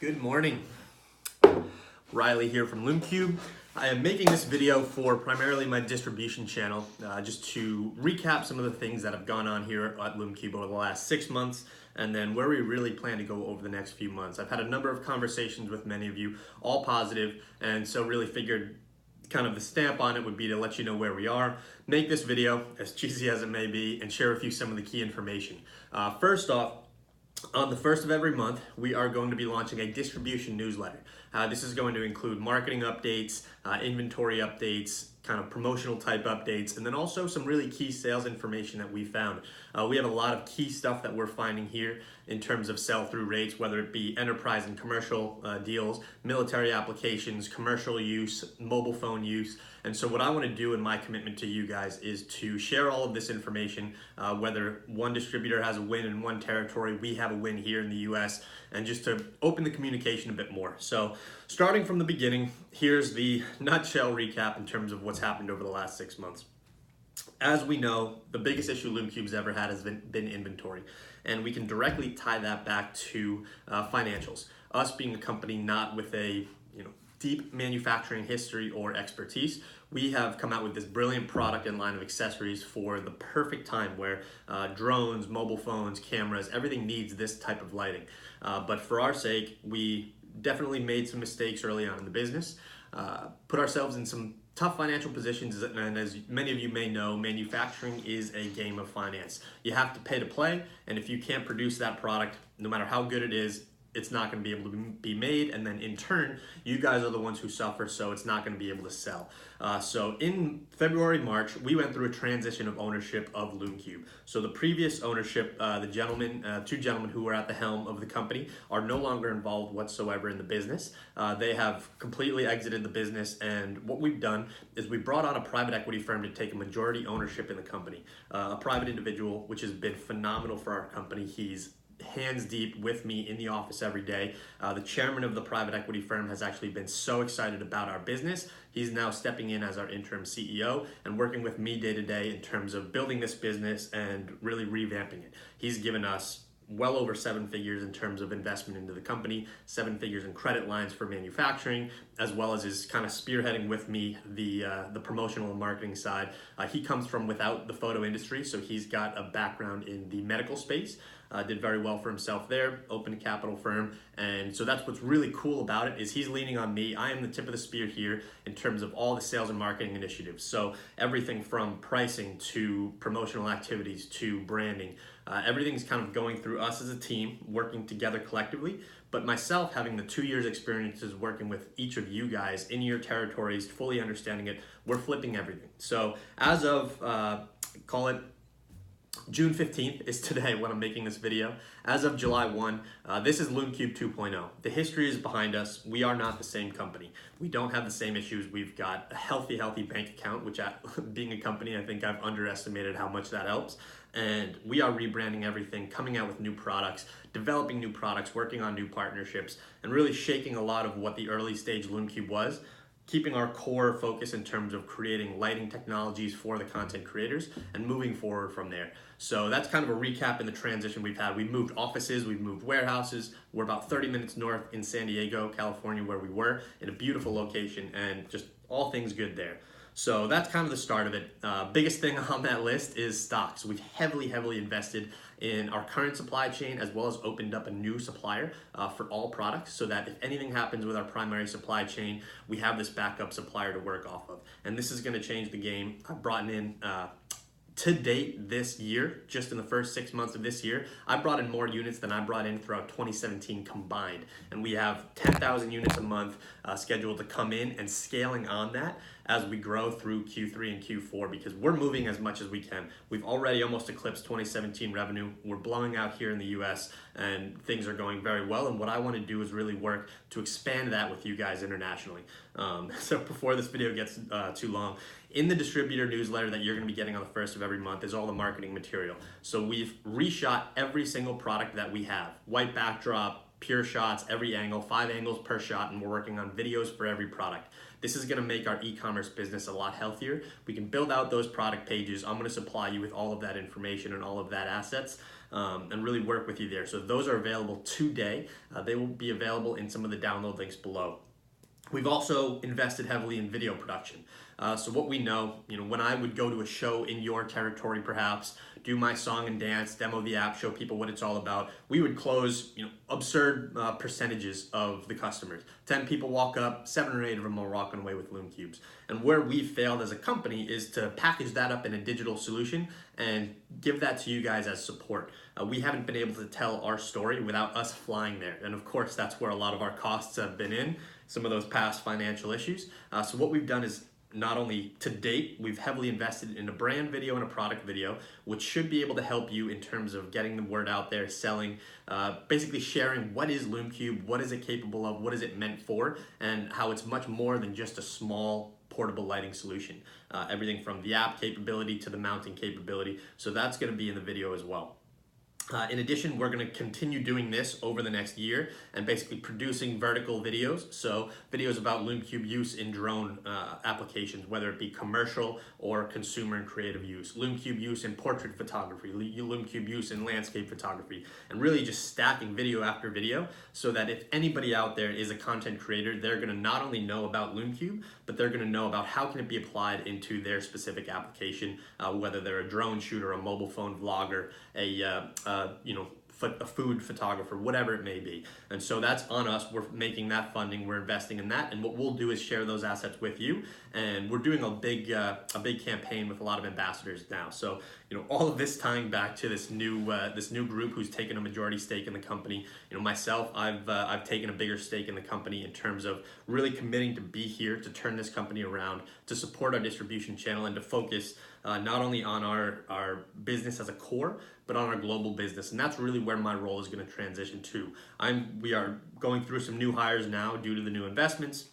Good morning. Riley here from Lume. I am making this video for primarily my distribution channel, just to recap some of the things that have gone on here at Lume over the last 6 months, and then where we really plan to go over the next few months. I've had a number of conversations with many of you, all positive, and so really figured kind of the stamp on it would be to let you know where we are, make this video, as cheesy as it may be, and share with you some of the key information. First off, on the first of every month, we are going to be launching a distribution newsletter. This is going to include marketing updates, inventory updates, kind of promotional type updates, and then also some really key sales information that we found. We have a lot of key stuff that we're finding here in terms of sell-through rates, whether it be enterprise and commercial deals, military applications, commercial use, mobile phone use. And so what I want to do in my commitment to you guys is to share all of this information, whether one distributor has a win in one territory, we have a win here in the US, and just to open the communication a bit more. So starting from the beginning, here's the nutshell recap in terms of what's happened over the last 6 months. As we know, the biggest issue LumeCube's ever had has been inventory, and we can directly tie that back to financials. Us being a company not with a deep manufacturing history or expertise, we have come out with this brilliant product and line of accessories for the perfect time where drones, mobile phones, cameras, everything needs this type of lighting. But for our sake, we definitely made some mistakes early on in the business, put ourselves in some tough financial positions, and as many of you may know, manufacturing is a game of finance. You have to pay to play, and if you can't produce that product, no matter how good it is, it's not going to be able to be made, and then in turn, you guys are the ones who suffer, so it's not going to be able to sell. So in February, March, we went through a transition of ownership of LumeCube. So the previous ownership, two gentlemen who were at the helm of the company, are no longer involved whatsoever in the business. They have completely exited the business, and what we've done is we brought on a private equity firm to take a majority ownership in the company. A private individual, which has been phenomenal for our company. He's hands deep with me in the office every day. The chairman of the private equity firm has actually been so excited about our business. He's now stepping in as our interim CEO and working with me day to day in terms of building this business and really revamping it. He's given us well over 7 figures in terms of investment into the company, 7 figures in credit lines for manufacturing, as well as is kind of spearheading with me the promotional and marketing side. He comes from without the photo industry, so he's got a background in the medical space. Did very well for himself there, opened a capital firm, and so that's what's really cool about it is he's leaning on me. I am the tip of the spear here in terms of all the sales and marketing initiatives. So everything from pricing to promotional activities to branding, everything's kind of going through us as a team, working together collectively. But myself having the 2 years experiences working with each of you guys in your territories, fully understanding it, we're flipping everything. So as of, call it June 15th is today when I'm making this video. As of July 1, this is LumeCube 2.0. The history is behind us. We are not the same company. We don't have the same issues. We've got a healthy bank account, which being a company, I think I've underestimated how much that helps. And we are rebranding everything, coming out with new products, developing new products, working on new partnerships, and really shaking a lot of what the early stage LumeCube was, keeping our core focus in terms of creating lighting technologies for the content creators and moving forward from there. So that's kind of a recap in the transition we've had. We've moved offices, we've moved warehouses. We're about 30 minutes north in San Diego, California, where we were, in a beautiful location, and just all things good there. So that's kind of the start of it. Biggest thing on that list is stocks. We've heavily invested in our current supply chain, as well as opened up a new supplier for all products, so that if anything happens with our primary supply chain, we have this backup supplier to work off of. And this is going to change the game. I've brought in to date this year, just in the first 6 months of this year, I brought in more units than I brought in throughout 2017 combined. And we have 10,000 units a month scheduled to come in, and scaling on that as we grow through Q3 and Q4, because we're moving as much as we can. We've already almost eclipsed 2017 revenue. We're blowing out here in the US, and things are going very well. And what I want to do is really work to expand that with you guys internationally. So before this video gets too long, in the distributor newsletter that you're going to be getting on the first of every month is all the marketing material. So we've reshot every single product that we have. White backdrop, pure shots, every angle, 5 angles per shot, and we're working on videos for every product. This is gonna make our e-commerce business a lot healthier. We can build out those product pages. I'm gonna supply you with all of that information and all of that assets and really work with you there. So those are available today. They will be available in some of the download links below. We've also invested heavily in video production. So what we know, when I would go to a show in your territory perhaps, do my song and dance, demo the app, show people what it's all about, we would close absurd percentages of the customers. 10 people walk up, 7 or 8 of them are walking away with Lume Cubes. And where we failed as a company is to package that up in a digital solution and give that to you guys as support. We haven't been able to tell our story without us flying there. And of course, that's where a lot of our costs have been in, some of those past financial issues. So what we've done is, not only to date, we've heavily invested in a brand video and a product video, which should be able to help you in terms of getting the word out there, selling, basically sharing what is Lume Cube, what is it capable of, what is it meant for, and how it's much more than just a small portable lighting solution. Everything from the app capability to the mounting capability. So that's gonna be in the video as well. In addition, we're going to continue doing this over the next year and basically producing vertical videos. So videos about Lume Cube use in drone applications, whether it be commercial or consumer and creative use. Lume Cube use in portrait photography, Lume Cube use in landscape photography, and really just stacking video after video so that if anybody out there is a content creator, they're going to not only know about Lume Cube, but they're going to know about how can it be applied into their specific application, whether they're a drone shooter, a mobile phone vlogger, a food photographer, whatever it may be. And so that's on us. We're making that funding, we're investing in that, and what we'll do is share those assets with you. And we're doing a big campaign with a lot of ambassadors now. So all of this tying back to this new group who's taken a majority stake in the company. Myself, I've taken a bigger stake in the company in terms of really committing to be here to turn this company around, to support our distribution channel, and to focus not only on our business as a core, but on our global business. And that's really where my role is going to transition to. We are going through some new hires now due to the new investments.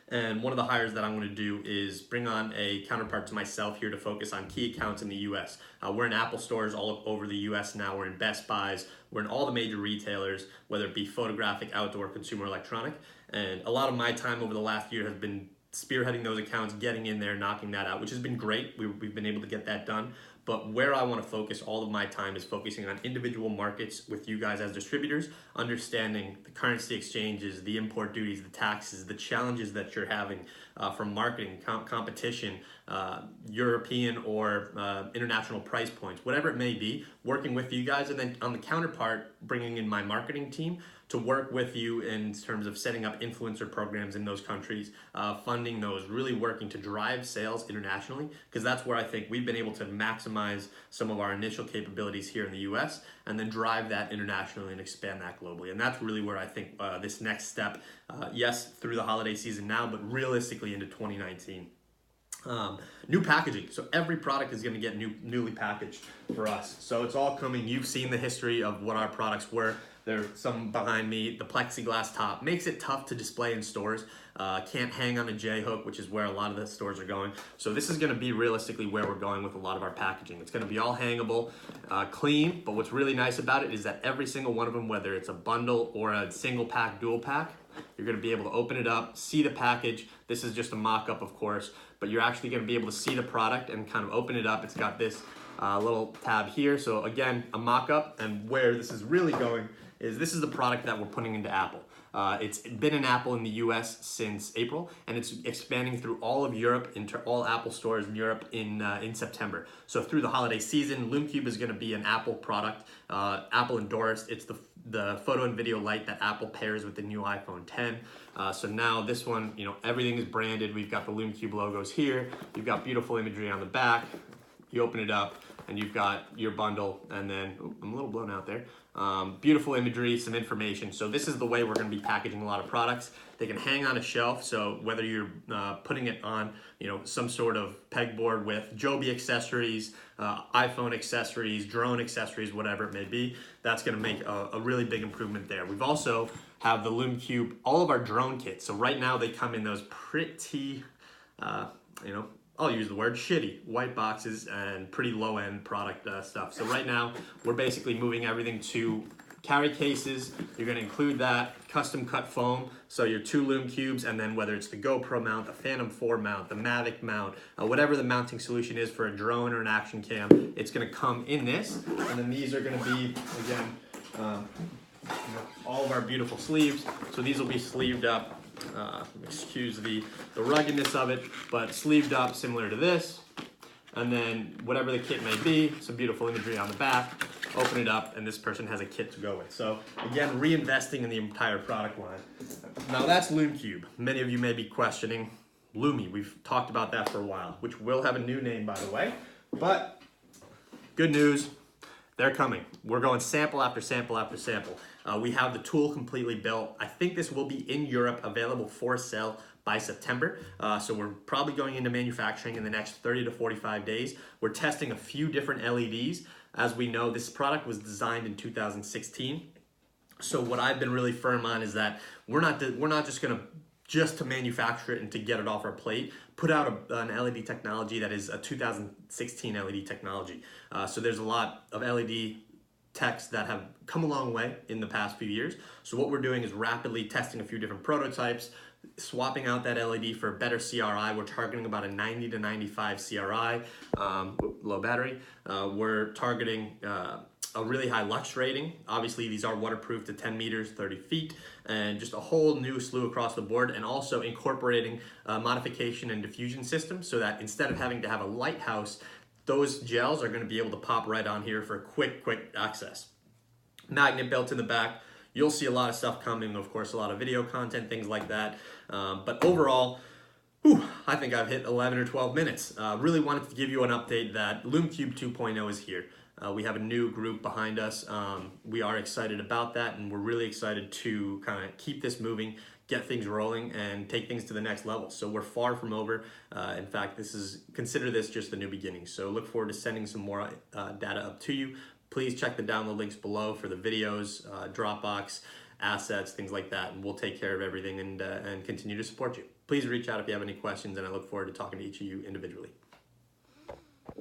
And one of the hires that I'm going to do is bring on a counterpart to myself here to focus on key accounts in the US. We're in Apple stores all over the US now. We're in Best Buys. We're in all the major retailers, whether it be photographic, outdoor, consumer electronic. And a lot of my time over the last year has been spearheading those accounts, getting in there, knocking that out, which has been great. We've been able to get that done. But where I want to focus all of my time is focusing on individual markets with you guys as distributors, understanding the currency exchanges, the import duties, the taxes, the challenges that you're having from marketing, competition, European or international price points, whatever it may be, working with you guys. And then on the counterpart, bringing in my marketing team to work with you in terms of setting up influencer programs in those countries, funding those, really working to drive sales internationally, because that's where I think we've been able to maximize some of our initial capabilities here in the US and then drive that internationally and expand that globally. And that's really where I think this next step, yes, through the holiday season now, but realistically into 2019. New packaging. So every product is going to get newly packaged for us. So it's all coming. You've seen the history of what our products were. There's some behind me. The plexiglass top makes it tough to display in stores. Can't hang on a J-hook, which is where a lot of the stores are going. So this is going to be realistically where we're going with a lot of our packaging. It's going to be all hangable, clean, but what's really nice about it is that every single one of them, whether it's a bundle or a single pack, dual pack, you're going to be able to open it up, see the package. This is just a mock-up, of course, but you're actually going to be able to see the product and kind of open it up. It's got this little tab here. So again, a mock-up, and where this is really going is this is the product that we're putting into Apple. It's been in Apple in the US since April, and it's expanding through all of Europe into all Apple stores in Europe in September. So through the holiday season, Lume Cube is going to be an Apple product, Apple endorsed. It's the photo and video light that Apple pairs with the new iPhone 10. So now this one, everything is branded. We've got the Lume Cube logos here. You've got beautiful imagery on the back. You open it up and you've got your bundle, and then I'm a little blown out there. Beautiful imagery, some information. So this is the way we're going to be packaging a lot of products. They can hang on a shelf. So whether you're putting it on, some sort of pegboard with Joby accessories, iPhone accessories, drone accessories, whatever it may be, that's going to make a really big improvement there. We've also have the Lume Cube, all of our drone kits. So right now they come in those pretty, I'll use the word shitty white boxes and pretty low-end product stuff. So right now we're basically moving everything to Carry cases, you're going to include that, custom cut foam, so your 2 Lume cubes, and then whether it's the GoPro mount, the Phantom 4 mount, the Mavic mount, whatever the mounting solution is for a drone or an action cam, it's going to come in this. And then these are going to be, again, all of our beautiful sleeves. So these will be sleeved up, excuse the ruggedness of it, but sleeved up similar to this. And then whatever the kit may be, some beautiful imagery on the back, open it up, and this person has a kit to go with. So again, reinvesting in the entire product line. Now that's Lume Cube. Many of you may be questioning Lume. We've talked about that for a while, which will have a new name, by the way. But good news, they're coming. We're going sample after sample after sample. We have the tool completely built. I think this will be in Europe, available for sale by September. So we're probably going into manufacturing in the next 30 to 45 days. We're testing a few different LEDs. As we know, this product was designed in 2016. So what I've been really firm on is that we're not just gonna to manufacture it and to get it off our plate, put out an LED technology that is a 2016 LED technology. So there's a lot of LED techs that have come a long way in the past few years. So what we're doing is rapidly testing a few different prototypes, swapping out that LED for a better CRI. We're targeting about a 90 to 95 CRI, low battery. We're targeting a really high lux rating. Obviously, these are waterproof to 10 meters, 30 feet, and just a whole new slew across the board, and also incorporating modification and diffusion systems so that instead of having to have a lighthouse, those gels are going to be able to pop right on here for quick access. Magnet built in the back. You'll see a lot of stuff coming, of course, a lot of video content, things like that. But overall, I think I've hit 11 or 12 minutes. Really wanted to give you an update that Lume Cube 2.0 is here. We have a new group behind us. We are excited about that, and we're really excited to kind of keep this moving, get things rolling, and take things to the next level. So we're far from over. In fact, consider this just the new beginning. So look forward to sending some more data up to you. Please check the download links below for the videos, Dropbox, assets, things like that, and we'll take care of everything and continue to support you. Please reach out if you have any questions, and I look forward to talking to each of you individually.